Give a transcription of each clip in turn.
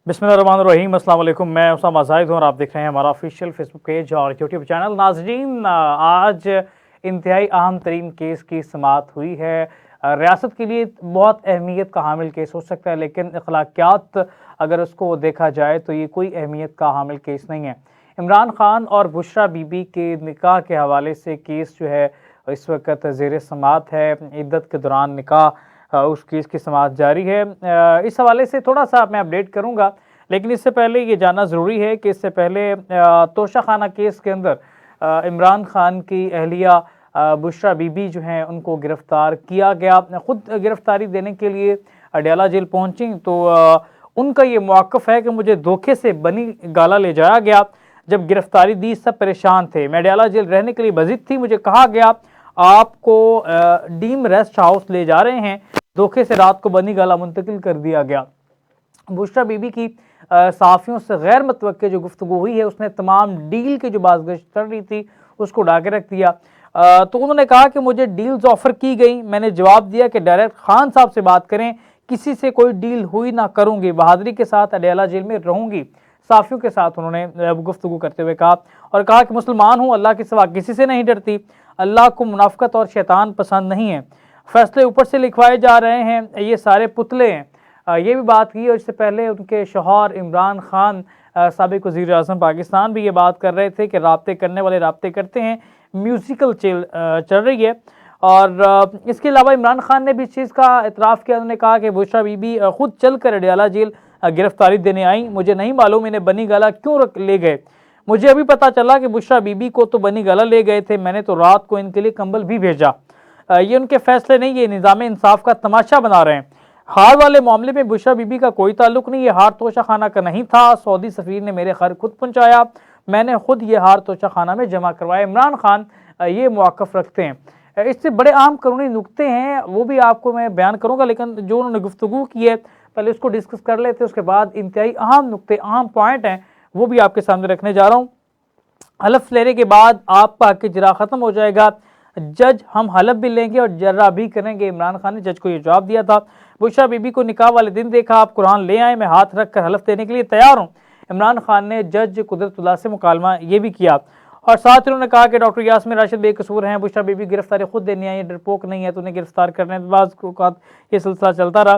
बिस्मिल्लाहिर्रहमानिर्रहीम। अस्सलाम वालेकुम। मैं उसामा जाहिद हूँ और आप देख रहे हैं हमारा ऑफिशियल फेसबुक पेज और यूट्यूब चैनल। नाज़रीन, आज इंतहाई अहम तरीन केस की समाअत हुई है। रियासत के लिए बहुत अहमियत का हामिल केस हो सकता है, लेकिन अखलाकियात अगर उसको देखा जाए तो ये कोई अहमियत का हामिल केस नहीं है। इमरान खान और बुशरा बीबी के निकाह के हवाले से केस जो है इस वक्त ज़ेर समाअत है। इद्दत के दौरान निकाह उस केस की समाअत जारी है। इस हवाले से थोड़ा सा मैं अपडेट करूंगा, लेकिन इससे पहले ये जानना ज़रूरी है कि इससे पहले तोशा खाना केस के अंदर इमरान खान की अहलिया बुशरा बीबी जो हैं उनको गिरफ़्तार किया गया। ख़ुद गिरफ़्तारी देने के लिए अडयाला जेल पहुंची तो उनका ये मौक़िफ़ है कि मुझे धोखे से बनी गाला ले जाया गया। जब गिरफ़्तारी दी सब परेशान थे, मैं अडयाला जेल रहने के लिए बज़िद थी। मुझे कहा गया आपको डीम रेस्ट हाउस ले जा रहे हैं। धोखे से रात को बनी गाला मुंतकिल कर दिया गया। बुशरा बीबी की सहाफ़ियों से गैर मुतवक्के जो गुफ्तगू हुई है, उसने तमाम डील की जो बाज़गश्त चल रही थी उसको उड़ा के रख दिया। तो उन्होंने कहा कि मुझे डील्स ऑफ़र की गई। मैंने जवाब दिया कि डायरेक्ट खान साहब से बात करें, किसी से कोई डील हुई ना करूँगी, बहादुरी के साथ अडयाला जेल में रहूँगी। सहाफ़ियों के साथ उन्होंने गुफ्तगू करते हुए कहा और कहा कि मुसलमान हूँ, अल्लाह के सिवा किसी से नहीं डरती। अल्लाह को मुनाफ़िक़त और शैतान पसंद नहीं है। फैसले ऊपर से लिखवाए जा रहे हैं, ये सारे पुतले हैं। ये भी बात की और इससे पहले उनके शौहर इमरान खान साबिक़ वज़ीर आज़म पाकिस्तान भी ये बात कर रहे थे कि राब्ते करने वाले राब्ते करते हैं। म्यूज़िकल चल रही है। और इसके अलावा इमरान खान ने भी इस चीज़ का एतराफ़ किया। उन्होंने कहा कि बुशरा बीबी ख़ुद चल कर अडयाला जेल गिरफ़्तारी देने आई। मुझे नहीं मालूम इन्हें बनी गाला क्यों ले गए। मुझे अभी पता चला कि बुशरा बीबी को तो बनी गाला ले गए थे, मैंने तो रात को इनके लिए कंबल भी भेजा। ये उनके फैसले नहीं, ये निज़ाम इंसाफ का तमाशा बना रहे हैं। हार वाले मामले में बुशरा बीबी का कोई ताल्लुक नहीं, ये हार तोशा खाना का नहीं था। सऊदी सफ़ीर ने मेरे घर खुद पहुँचाया, मैंने खुद ये हार तोशा खाना में जमा करवाया। इमरान खान ये मौक़िफ़ रखते हैं। इससे बड़े अहम कानूनी नुक्ते हैं, वो भी आपको मैं बयान करूँगा, लेकिन जो उन्होंने गुफ्तगू की है पहले उसको डिस्कस कर लेते हैं। उसके बाद इंतहाई अहम नुक्ते, अहम पॉइंट हैं, वो भी आपके सामने रखने जा रहा हूँ। हलफ लेने के बाद आपका हक़ इजरा ख़त्म हो जाएगा। जज हम हलफ भी लेंगे और जर्रा भी करेंगे। इमरान खान ने जज को ये जवाब दिया था। बुशरा बीबी को निकाह वाले दिन देखा, आप कुरान ले आए, मैं हाथ रख कर हलफ देने के लिए तैयार हूँ। इमरान खान ने जज कुदरतुल्लाह से मुकालमा ये भी किया और साथ ही उन्होंने कहा कि डॉक्टर यास्मीन राशिद बेकसूर हैं। बुशरा बीबी गिरफ्तारी खुद देनी आई, डरपोक नहीं है तो उन्हें गिरफ्तार करने के बाद ये सिलसिला चलता रहा।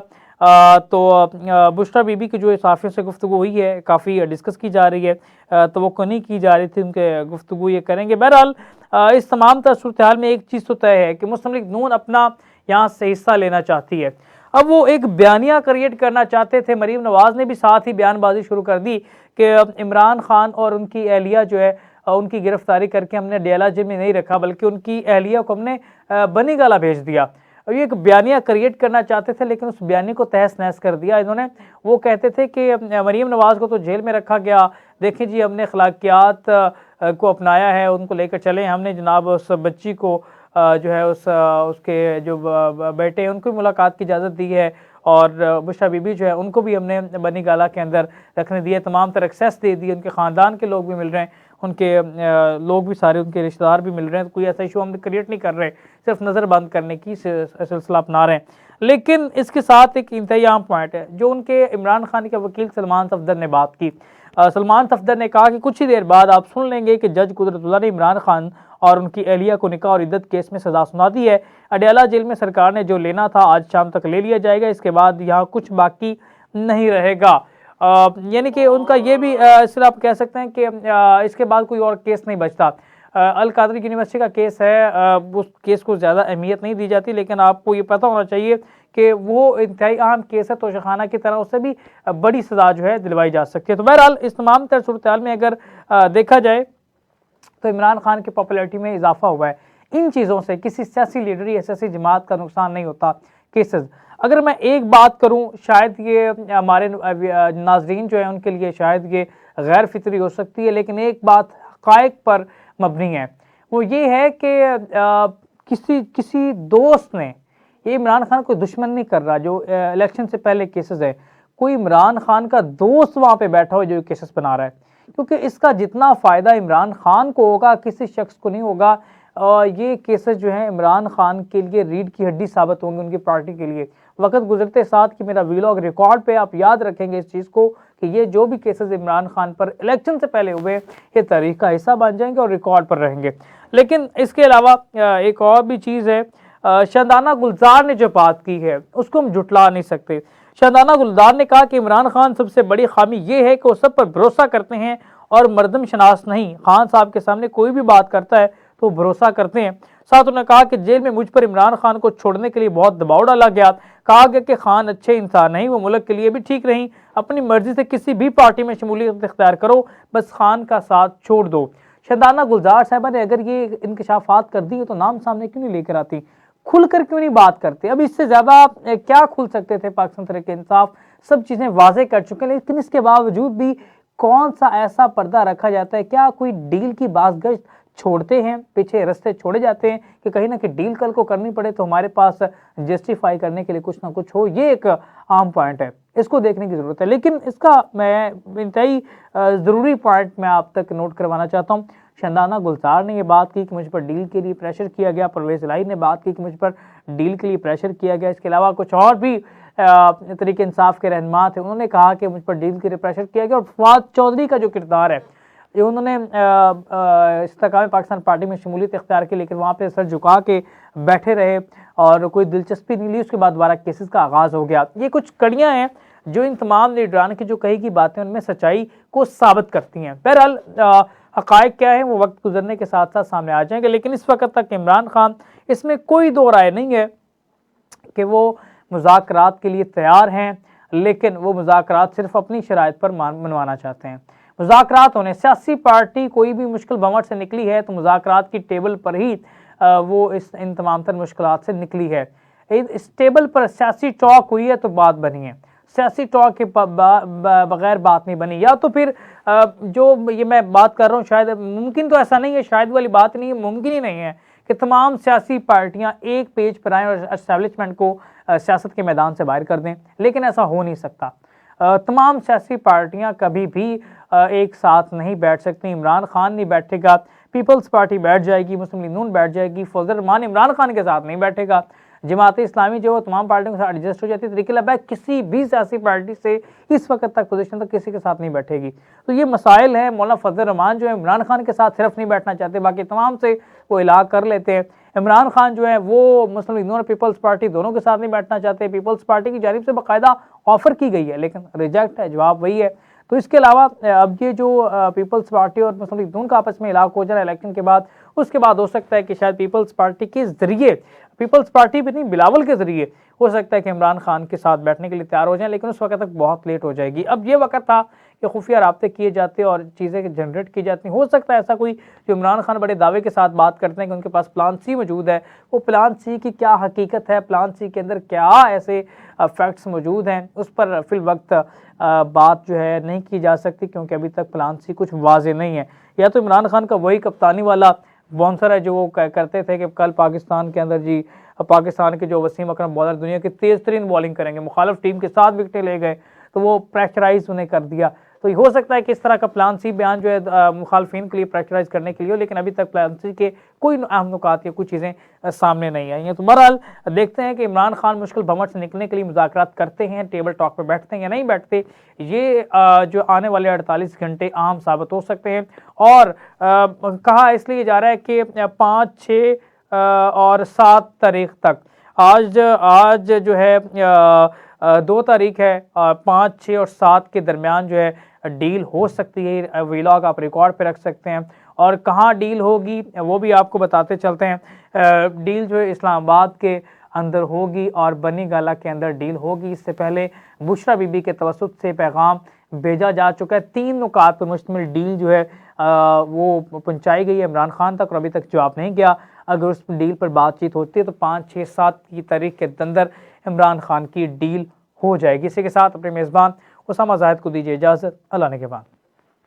तो बुशरा बीबी की जो सहाफ़ियों से गुफ्तगू हुई है काफ़ी डिस्कस की जा रही है, तवक्को नहीं की जा रही थी उनके गुफ्तगू ये करेंगे। बहरहाल इस तमाम सूरत हाल में एक चीज़ तो तय है कि मुस्लिम लीग नून अपना यहाँ से हिस्सा लेना चाहती है। अब वो एक बयानिया क्रिएट करना चाहते थे। मरीम नवाज़ ने भी साथ ही बयानबाजी शुरू कर दी कि इमरान खान और उनकी अहलिया जो है उनकी गिरफ्तारी करके हमने अडयाला जेल में नहीं रखा, बल्कि उनकी अहलिया को हमने बनी गाला भेज दिया। ये एक बयानिया क्रिएट करना चाहते थे, लेकिन उस बयानी को तहस नहस कर दिया इन्होंने। वो कहते थे कि मरीम नवाज़ को तो जेल में रखा गया, देखें जी हमने अखलाकियात को अपनाया है, उनको लेकर चले। हमने जनाब उस बच्ची को जो है उसके जो बेटे हैं उनको भी मुलाकात की इजाज़त दी है और बुशरा बीबी जो है उनको भी हमने बनी गाला के अंदर रखने दिए, तमाम तरह एक्सेस दे दिए। उनके ख़ानदान के लोग भी मिल रहे हैं, उनके लोग भी सारे उनके रिश्तेदार भी मिल रहे हैं। तो कोई ऐसा इशू हम क्रिएट नहीं कर रहे, सिर्फ नज़र बंद करने की सिलसिला अपना रहे हैं। लेकिन इसके साथ एक इंतहाई अहम पॉइंट है जो उनके इमरान खान के वकील सलमान सफदर ने बात की। सलमान सफदर ने कहा कि कुछ ही देर बाद आप सुन लेंगे कि जज कुदरतुल्लाह ने इमरान खान और उनकी अहलिया को निकाह और इद्दत केस में सज़ा सुना दी है। अडयाला जेल में सरकार ने जो लेना था आज शाम तक ले लिया जाएगा, इसके बाद यहाँ कुछ बाकी नहीं रहेगा। यानी कि उनका ये भी सिर्फ आप कह सकते हैं कि इसके बाद कोई और केस नहीं बचता। अल कादरी यूनिवर्सिटी का केस है, उस केस को ज़्यादा अहमियत नहीं दी जाती, लेकिन आपको ये पता होना चाहिए कि वो इंतहाई अहम केस है। तोशाखाना की तरह उससे भी बड़ी सज़ा जो है दिलवाई जा सकती है। तो बहरहाल इस तमाम तरह सूरत हाल में अगर देखा जाए तो इमरान खान की पॉपुलैरिटी में इजाफा हुआ है। इन चीज़ों से किसी सियासी लीडर या सियासी जमात का नुकसान नहीं होता। केसेस अगर मैं एक बात करूं, शायद ये हमारे नाजरीन जो है उनके लिए शायद ये गैर फितरी हो सकती है, लेकिन एक बात हक़ाइक़ पर मबनी है। वो ये है कि किसी दोस्त ने, ये इमरान खान कोई दुश्मन नहीं कर रहा, जो इलेक्शन से पहले केसेस है, कोई इमरान खान का दोस्त वहाँ पे बैठा हो जो केसेस बना रहा है, क्योंकि इसका जितना फ़ायदा इमरान खान को होगा किसी शख्स को नहीं होगा। اور یہ کیسز جو ہیں عمران خان کے لیے ریڑھ کی ہڈی ثابت ہوں گے ان کی پارٹی کے لیے۔ وقت گزرتے ساتھ کہ میرا ویلاگ ریکارڈ پہ آپ یاد رکھیں گے اس چیز کو کہ یہ جو بھی کیسز عمران خان پر الیکشن سے پہلے ہوئے یہ تاریخ کا حصہ بن جائیں گے اور ریکارڈ پر رہیں گے۔ لیکن اس کے علاوہ ایک اور بھی چیز ہے، شاندانہ گلزار نے جو بات کی ہے اس کو ہم جھٹلا نہیں سکتے۔ شاندانہ گلزار نے کہا کہ عمران خان سب سے بڑی خامی یہ ہے کہ وہ سب پر بھروسہ کرتے ہیں اور مردم شناس نہیں۔ خان صاحب کے سامنے کوئی بھی بات کرتا ہے تو بھروسہ کرتے ہیں۔ ساتھ انہوں نے کہا کہ جیل میں مجھ پر عمران خان کو چھوڑنے کے لیے بہت دباؤ ڈالا گیا۔ کہا گیا کہ خان اچھے انسان نہیں، وہ ملک کے لیے بھی ٹھیک نہیں، اپنی مرضی سے کسی بھی پارٹی میں شمولیت اختیار کرو، بس خان کا ساتھ چھوڑ دو۔ شاندانہ گلزار صاحبہ نے اگر یہ انکشافات کر دی تو نام سامنے کیوں نہیں لے کر آتی، کھل کر کیوں نہیں بات کرتے؟ اب اس سے زیادہ کیا کھل سکتے تھے؟ پاکستان تحریک انصاف سب چیزیں واضح کر چکے ہیں، لیکن اس کے باوجود بھی کون سا ایسا پردہ رکھا جاتا ہے؟ کیا کوئی ڈیل کی باز گشت چھوڑتے ہیں، پیچھے رستے چھوڑے جاتے ہیں کہ کہیں نہ کہ ڈیل کل کو کرنی پڑے تو ہمارے پاس جسٹیفائی کرنے کے لیے کچھ نہ کچھ ہو؟ یہ ایک عام پوائنٹ ہے، اس کو دیکھنے کی ضرورت ہے۔ لیکن اس کا میں انتہائی ضروری پوائنٹ میں آپ تک نوٹ کروانا چاہتا ہوں۔ شاندانہ گلزار نے یہ بات کی کہ مجھ پر ڈیل کے لیے پریشر کیا گیا، پرویز الہی نے بات کی کہ مجھ پر ڈیل کے لیے پریشر کیا گیا، اس کے علاوہ کچھ اور بھی تحریک انصاف کے رہنما تھے، انہوں نے کہا کہ مجھ پر ڈیل کے لیے پریشر کیا گیا۔ اور فواد چودھری کا جو کردار ہے، جو انہوں نے استحکام پاکستان پارٹی میں شمولیت اختیار کی لیکن وہاں پہ سر جھکا کے بیٹھے رہے اور کوئی دلچسپی نہیں لی، اس کے بعد دوبارہ کیسز کا آغاز ہو گیا۔ یہ کچھ کڑیاں ہیں جو ان تمام لیڈران کی جو کہی کی باتیں ان میں سچائی کو ثابت کرتی ہیں۔ بہرحال حقائق کیا ہیں وہ وقت گزرنے کے ساتھ ساتھ سامنے آ جائیں گے، لیکن اس وقت تک عمران خان اس میں کوئی دو رائے نہیں ہے کہ وہ مذاکرات کے لیے تیار ہیں، لیکن وہ مذاکرات صرف اپنی شرائط پر منوانا چاہتے ہیں۔ مذاکرات ہونے، سیاسی پارٹی کوئی بھی مشکل بمٹ سے نکلی ہے تو مذاکرات کی ٹیبل پر ہی وہ ان تمام تر مشکلات سے نکلی ہے۔ اس ٹیبل پر سیاسی ٹاک ہوئی ہے تو بات بنی ہے، سیاسی ٹاک کے بغیر بات نہیں بنی۔ یا تو پھر جو یہ میں بات کر رہا ہوں شاید ممکن تو ایسا نہیں ہے، شاید والی بات نہیں ہے، ممکن ہی نہیں ہے کہ تمام سیاسی پارٹیاں ایک پیج پر آئیں اور اسٹیبلشمنٹ کو سیاست کے میدان سے باہر کر دیں، لیکن ایسا ہو نہیں سکتا۔ تمام سیاسی پارٹیاں کبھی بھی ایک ساتھ نہیں بیٹھ سکتی۔ عمران خان نہیں بیٹھے گا، پیپلز پارٹی بیٹھ جائے گی، مسلم لیگ نون بیٹھ جائے گی، فضل الرحمان عمران خان کے ساتھ نہیں بیٹھے گا، جماعت اسلامی جو تمام پارٹیوں کے ساتھ ایڈجسٹ ہو جاتی ہے، تحریک لبیک کسی بھی سیاسی پارٹی سے اس وقت تک پوزیشن تک کسی کے ساتھ نہیں بیٹھے گی۔ تو یہ مسائل ہیں۔ مولانا فضل الرحمان جو ہے عمران خان کے ساتھ صرف نہیں بیٹھنا چاہتے، باقی تمام سے وہ علاج کر لیتے ہیں۔ عمران خان جو ہے وہ مسلم لیگ نون اور پیپلز پارٹی دونوں کے ساتھ نہیں بیٹھنا چاہتے، پیپلز پارٹی کی جانب سے باقاعدہ آفر کی گئی ہے لیکن ریجیکٹ ہے، جواب وہی ہے۔ تو اس کے علاوہ اب یہ جو پیپلز پارٹی اور مسلم لیگ نون کا آپس میں علاق ہو جائے الیکشن کے بعد، اس کے بعد ہو سکتا ہے کہ شاید پیپلز پارٹی کے ذریعے، پیپلز پارٹی بھی نہیں بلاول کے ذریعے ہو سکتا ہے کہ عمران خان کے ساتھ بیٹھنے کے لیے تیار ہو جائیں، لیکن اس وقت تک بہت لیٹ ہو جائے گی۔ اب یہ وقت تھا کہ خفیہ رابطے کیے جاتے اور چیزیں جنریٹ کی جاتی۔ ہو سکتا ہے ایسا کوئی جو عمران خان بڑے دعوے کے ساتھ بات کرتے ہیں کہ ان کے پاس پلان سی موجود ہے، وہ پلان سی کی کیا حقیقت ہے، پلان سی کے اندر کیا ایسے فیکٹس موجود ہیں، اس پر فی الوقت بات جو ہے نہیں کی جا سکتی کیونکہ ابھی تک پلان سی کچھ واضح نہیں ہے۔ یا تو عمران خان کا وہی کپتانی والا بونسر ہے جو وہ کرتے تھے کہ کل پاکستان کے اندر پاکستان کے جو وسیم اکرم بالر دنیا کی تیز ترین بالنگ کریں گے، مخالف ٹیم کے 7 وکٹیں لے گئے تو وہ پریشرائز انہیں کر دیا۔ تو یہ ہو سکتا ہے کہ اس طرح کا پلان سی بیان جو ہے مخالفین کے لیے پریشرائز کرنے کے لیے ہو، لیکن ابھی تک پلان سی کے کوئی اہم نکات یا کچھ چیزیں سامنے نہیں آئی ہیں۔ تو بہرحال دیکھتے ہیں کہ عمران خان مشکل بھمٹ سے نکلنے کے لیے مذاکرات کرتے ہیں، ٹیبل ٹاک پہ بیٹھتے ہیں یا نہیں بیٹھتے، یہ جو آنے والے 48 گھنٹے اہم ثابت ہو سکتے ہیں۔ اور کہا اس لیے جا رہا ہے کہ 5، 6 اور 7 تاریخ تک، آج جو ہے 2 تاریخ ہے، 5، 6 اور 7 کے درمیان جو ہے ڈیل ہو سکتی ہے۔ ویلاگ آپ ریکارڈ پہ رکھ سکتے ہیں، اور کہاں ڈیل ہوگی وہ بھی آپ کو بتاتے چلتے ہیں۔ ڈیل جو ہے اسلام آباد کے اندر ہوگی اور بنی گالہ کے اندر ڈیل ہوگی۔ اس سے پہلے بشرا بی بی کے توسط سے پیغام بھیجا جا چکا ہے، 3 نکات پر مشتمل ڈیل جو ہے وہ پہنچائی گئی ہے عمران خان تک اور ابھی تک جواب نہیں گیا۔ اگر اس ڈیل پر بات چیت ہوتی ہے تو 5، 6، 7 کی تاریخ کے اندر عمران خان کی ڈیل ہو جائے گی۔ اسی کے ساتھ اپنے میزبان اسامہ زاہد کو دیجیے اجازت، اللہ نگہبان۔